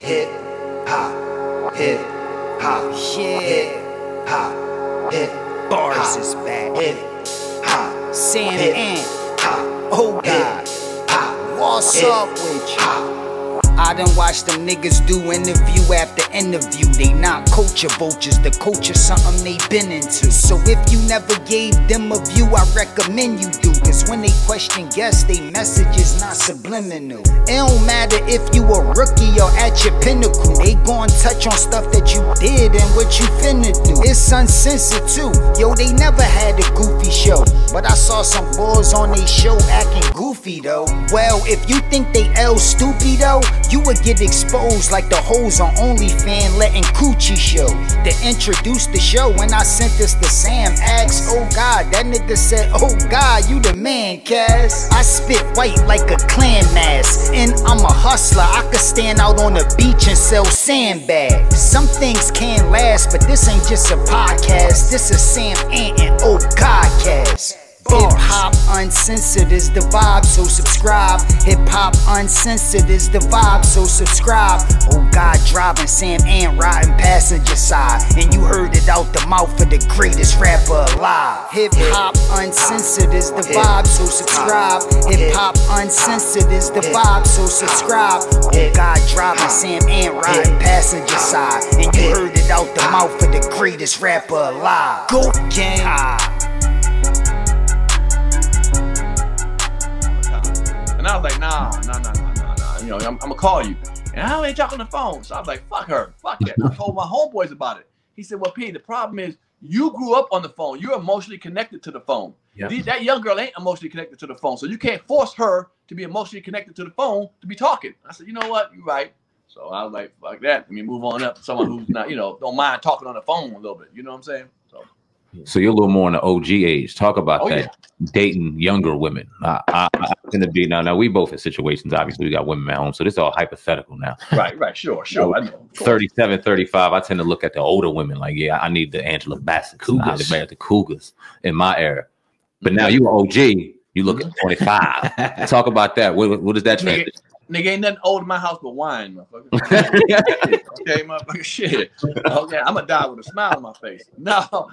hip hop, hip hop, Yeah. hip hop, hip Bars hop, is back. hip hop, Sam hip Ant. hop, Oh God. hop, What's hip up with you? hop. I done watched them niggas do interview after interview. They not culture vultures, the culture something they been into. So if you never gave them a view, I recommend you do. Cause when they question guests, they message is not subliminal. It don't matter if you a rookie or at your pinnacle. They gon' touch on stuff that you did and what you finna do. It's uncensored too. Yo, they never had a goofy show, but I saw some boys on they show acting goofy though. Well, if you think they L stupid though, you would get exposed like the hoes on OnlyFans letting coochie show. To introduce the show, when I sent this to Sam, asked, oh God, that nigga said, oh God, you the man, Cass. I spit white like a clan mask, and I'm a hustler. I could stand out on the beach and sell sandbags. Some things can't last, but this ain't just a podcast. This is Sam Ant and oh God cast. Hip hop uncensored is the vibe, so subscribe. Hip hop uncensored is the vibe, so subscribe. Oh God, driving Sam Ant riding passenger side, and you heard it out the mouth of the greatest rapper alive. Hip hop uncensored is the vibe, so subscribe. Hip hop uncensored is the vibe, so subscribe. Oh God, driving Sam Ant riding passenger side, and you heard it out the mouth of the greatest rapper alive. Go gang. And I was like, nah. You know, I'm gonna call you. And I ain't talking on the phone. So I was like, fuck her. Fuck that. I told my homeboys about it. He said, well, P, the problem is you grew up on the phone. You're emotionally connected to the phone. Yep. That young girl ain't emotionally connected to the phone. So you can't force her to be emotionally connected to the phone to be talking. I said, you know what? You're right. So I was like, fuck that. Let me move on up to someone who's not, you know, don't mind talking on the phone a little bit. You know what I'm saying? So you're a little more in the OG age. Talk about that. Yeah. Dating younger women. I tend to be now. We both in situations. Obviously, we got women at home, so this is all hypothetical now. Right. Sure. I know. 37, 35. I tend to look at the older women like, yeah, I need the Angela Bassett, the Cougars in my era. But now you are OG. You look at 25. Talk about that. What is that transition? Nigga, ain't nothing old in my house but wine, motherfucker. Okay, motherfucker, shit. Okay, I'm gonna die with a smile on my face. No,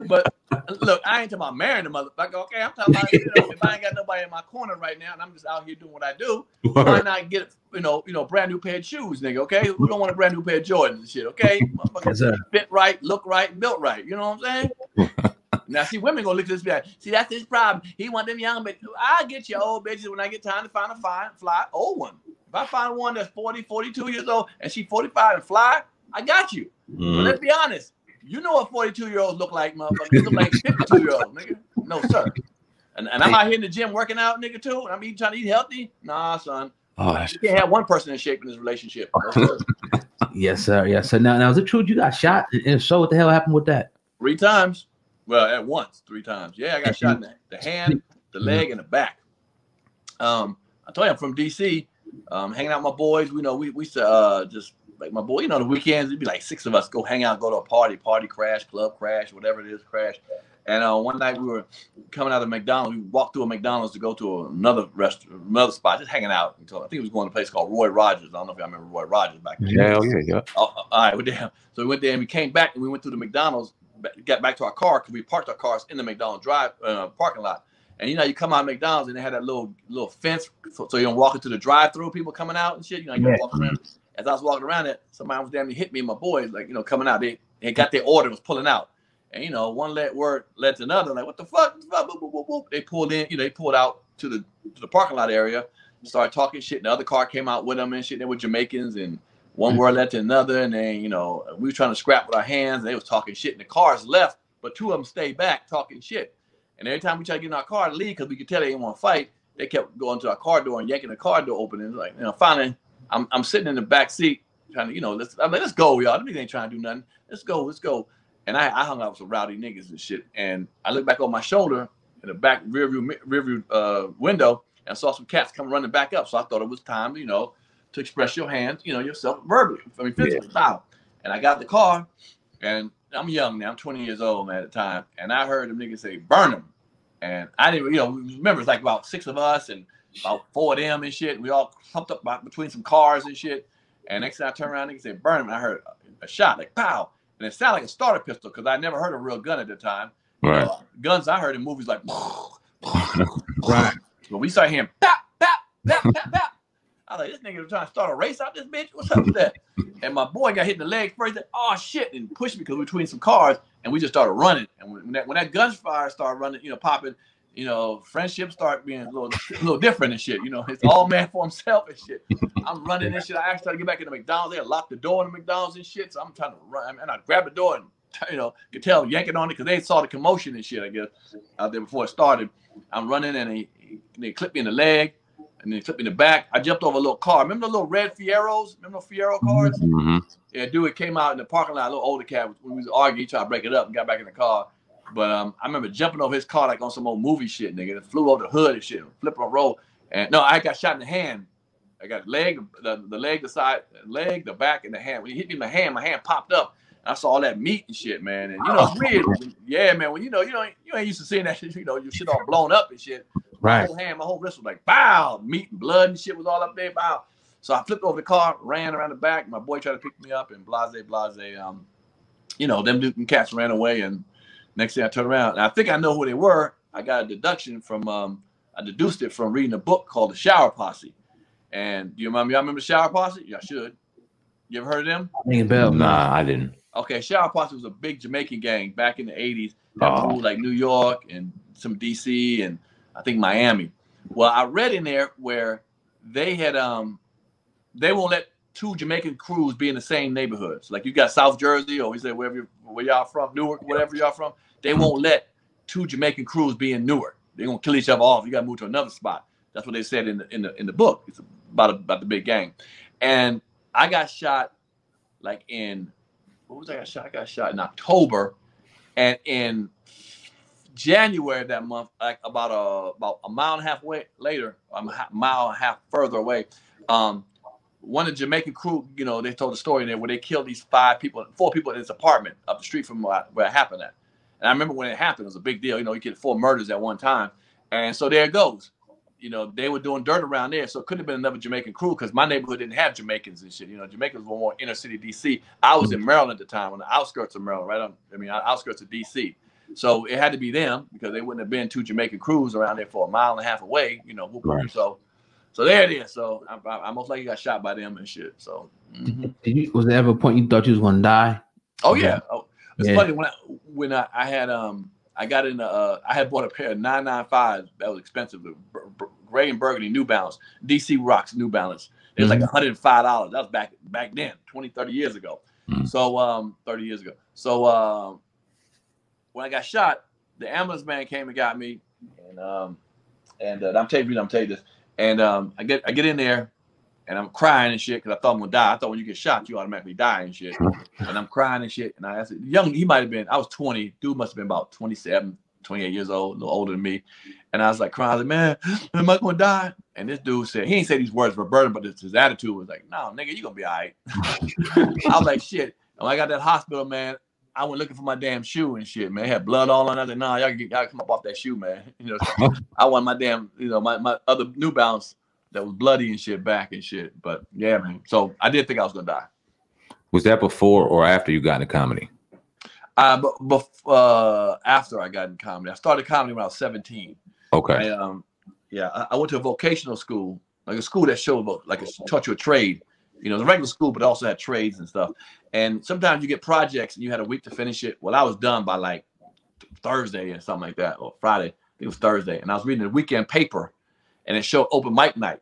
but look, I ain't talking about marrying the motherfucker. Okay, I'm talking about, you know, if I ain't got nobody in my corner right now and I'm just out here doing what I do, why not get you know, brand new pair of shoes, nigga? Okay, who don't want a brand new pair of Jordans and shit? Okay, motherfucker, fit right, look right, built right. You know what I'm saying? Now, see, women gonna look at this guy. See, that's his problem. He want them young, but I'll get you old bitches when I get time to find a fly old one. If I find one that's 40, 42 years old, and she 45 and fly, I got you. But let's be honest. You know what 42-year-olds look like, motherfucker. They look like 52-year-olds, nigga. No, sir. And I'm out here in the gym working out, nigga, too. And I'm trying to eat healthy. Nah, son. You can't have one person in shape in this relationship. No, Yes, sir. Yes, sir. Now, is it true you got shot? And if so, what the hell happened with that? 3 times. Well, at once, 3 times. Yeah, I got shot in the hand, the leg, and the back. I told you I'm from DC, hanging out with my boys. We used to just like my boy. You know, the weekends it'd be like 6 of us go hang out, go to a party crash, club crash, whatever it is, crash. And one night we were coming out of McDonald's. We walked through a McDonald's to go to another restaurant, another spot, just hanging out. I think we was going to a place called Roy Rogers. I don't know if y'all remember Roy Rogers back then. Yeah. All right, we're there. So we went there and we came back and we went through the McDonald's. Got back to our car because we parked our cars in the McDonald's parking lot. And you know, you come out of McDonald's and they had that little fence so you don't walk into the drive-through, people coming out and shit. You know, you walk around. As I was walking around it, somebody was damn near hit me and my boys, like, you know, coming out. They got their order, was pulling out. And you know, one word led to another, like, what the fuck? Boop, boop, boop, boop. They pulled in, you know, they pulled out to the parking lot area, started talking shit. And the other car came out with them and shit. They were Jamaicans, and one word led to another, and then, you know, we were trying to scrap with our hands, and they was talking shit, and the cars left, but 2 of them stayed back talking shit. And every time we tried to get in our car to leave, because we could tell they didn't want to fight, they kept going to our car door and yanking the car door open. And like, you know, finally, I'm sitting in the back seat trying to, you know, I'm like, let's go, y'all. Them niggas ain't trying to do nothing. Let's go. And I hung out with some rowdy niggas and shit. And I looked back over my shoulder in the back rear view window and saw some cats come running back up. So I thought it was time, you know, to express your hands, you know, yourself verbally, physically. Wow. And I got the car, and I'm young now. I'm 20 years old, man, at the time. And I heard them niggas say, burn them. And I didn't, you know, remember, it's like about 6 of us and about 4 of them and shit. And we all humped up between some cars and shit. And next time I turned around, nigga said, burn him. And I heard a shot, like, pow. And it sounded like a starter pistol because I never heard a real gun at the time. Right. Guns I heard in movies like, Right. But we started hearing, pop, pop, pop, pop, pop. I was like, this nigga was trying to start a race out this bitch. What's up with that? And my boy got hit in the leg first. Said, oh shit, and pushed me because we were between some cars, and we just started running. And when that gunfire started running, popping, friendships start being a little different and shit. It's all man for himself and shit. I'm running and shit. I actually tried to get back in the McDonald's. They locked the door in the McDonald's and shit. So I'm trying to run, and I grabbed the door and could tell yanking on it because they saw the commotion and shit. I guess out there before it started. I'm running and they clipped me in the leg. And then clipped me in the back. I jumped over a little car. Remember the little red Fieros? Remember the Fiero cars? Mm-hmm. Yeah, dude came out in the parking lot, a little older cat. When we was arguing, he tried to break it up and got back in the car. But I remember jumping over his car like on some old movie shit, nigga. It flew over the hood and shit, flipped on roll. And no, I got shot in the hand. I got the leg, the side, leg, the back, and the hand. When he hit me in my hand popped up. I saw all that meat and shit, man. And it's weird. Yeah, man. When you ain't used to seeing that shit, your shit all blown up and shit. Right. My whole wrist was like, bow, meat and blood and shit was all up there, bow. So I flipped over the car, ran around the back. My boy tried to pick me up and blase. Them cats ran away. And next thing I turned around, and I think I know who they were. I got a deduction from, I deduced it from reading a book called The Shower Posse. And do you remember the Shower Posse? Y'all should. You ever heard of them? Ringing bell. Nah, I didn't. Okay, Shower Posse was a big Jamaican gang back in the 80s that ruled like New York and some DC and I think Miami. Well, I read in there where they had they won't let two Jamaican crews be in the same neighborhoods. Like you got South Jersey or we say where y'all from, Newark, whatever y'all from, they won't let two Jamaican crews be in Newark. They're gonna kill each other off. You gotta move to another spot. That's what they said in the book. It's about the big gang. And I got shot like in I got shot in October, and in January of that month, like about a mile and a half later, a mile and a half further away, one of the Jamaican crew, they told the story in there where they killed these 4 people in this apartment up the street from where it happened at. And I remember when it happened, it was a big deal. You get 4 murders at one time, and so there it goes. They were doing dirt around there, so it couldn't have been another Jamaican crew because my neighborhood didn't have Jamaicans and shit. Jamaicans were more inner city DC. I was in Maryland at the time, on the outskirts of Maryland, outskirts of DC. So it had to be them because they wouldn't have been 2 Jamaican crews around there for a mile and a half away. Right. So there it is. So I most likely got shot by them and shit. So Was there ever a point you thought you was gonna die? Oh yeah. It's funny when I had I got in I had bought a pair of 995s that was expensive, gray and burgundy New Balance, DC Rocks New Balance. It was like $105. That was back then, 20, 30 years ago. So 30 years ago. So when I got shot, the ambulance man came and got me, and I'm telling you this. And I get in there, and I'm crying and shit because I thought I'm gonna die. I thought when you get shot, you automatically die and shit. And I'm crying and shit. And I said, he might have been. I was 20. Dude must have been about 27, 28 years old, a little older than me. And I was like crying. I was like, man, am I gonna die? And this dude said, he ain't say these words verbatim, but his attitude was like, no, nigga, you gonna be all right. I was like, shit. And when I got that hospital, man, I went looking for my damn shoe and shit, man. It had blood all on it. I was like, nah, y'all come up off that shoe, man. I want my damn, my other New Balance that was bloody and shit back and shit. But yeah, man. So I did think I was gonna die. Was that before or after you got into comedy? After I got in comedy. I started comedy when I was 17. Okay. I went to a vocational school, like a school that showed like taught you a trade. It was a regular school, but also had trades and stuff. And sometimes you get projects and you had a week to finish it. Well, I was done by like Thursday or something like that, or Friday. I think it was Thursday. And I was reading the weekend paper, and it showed open mic night.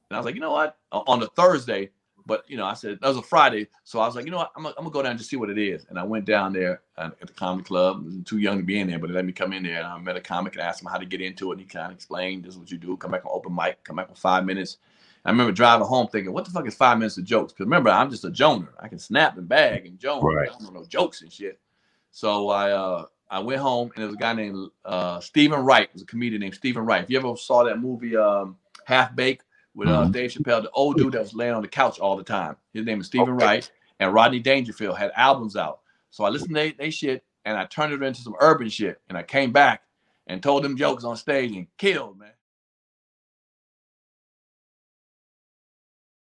And I was like, you know what? On the Thursday, but I said that was a Friday, so I was like, you know what? I'm gonna go down and just see what it is. And I went down there at the comedy club. I was too young to be in there, but they let me come in there. And I met a comic and asked him how to get into it. And he kind of explained, "This is what you do. Come back on open mic. Come back with 5 minutes." I remember driving home thinking, "What the fuck is 5 minutes of jokes?" Because remember, I'm just a joner. I can snap and bag and joan. Right. I don't know jokes and shit. So I went home, and there was a guy named Stephen Wright. It was a comedian named Stephen Wright. If you ever saw that movie Half Baked with Dave Chappelle, the old dude that was laying on the couch all the time. His name is Stephen Wright, and Rodney Dangerfield had albums out. So I listened to they shit, and I turned it into some urban shit. And I came back and told them jokes on stage and killed, man.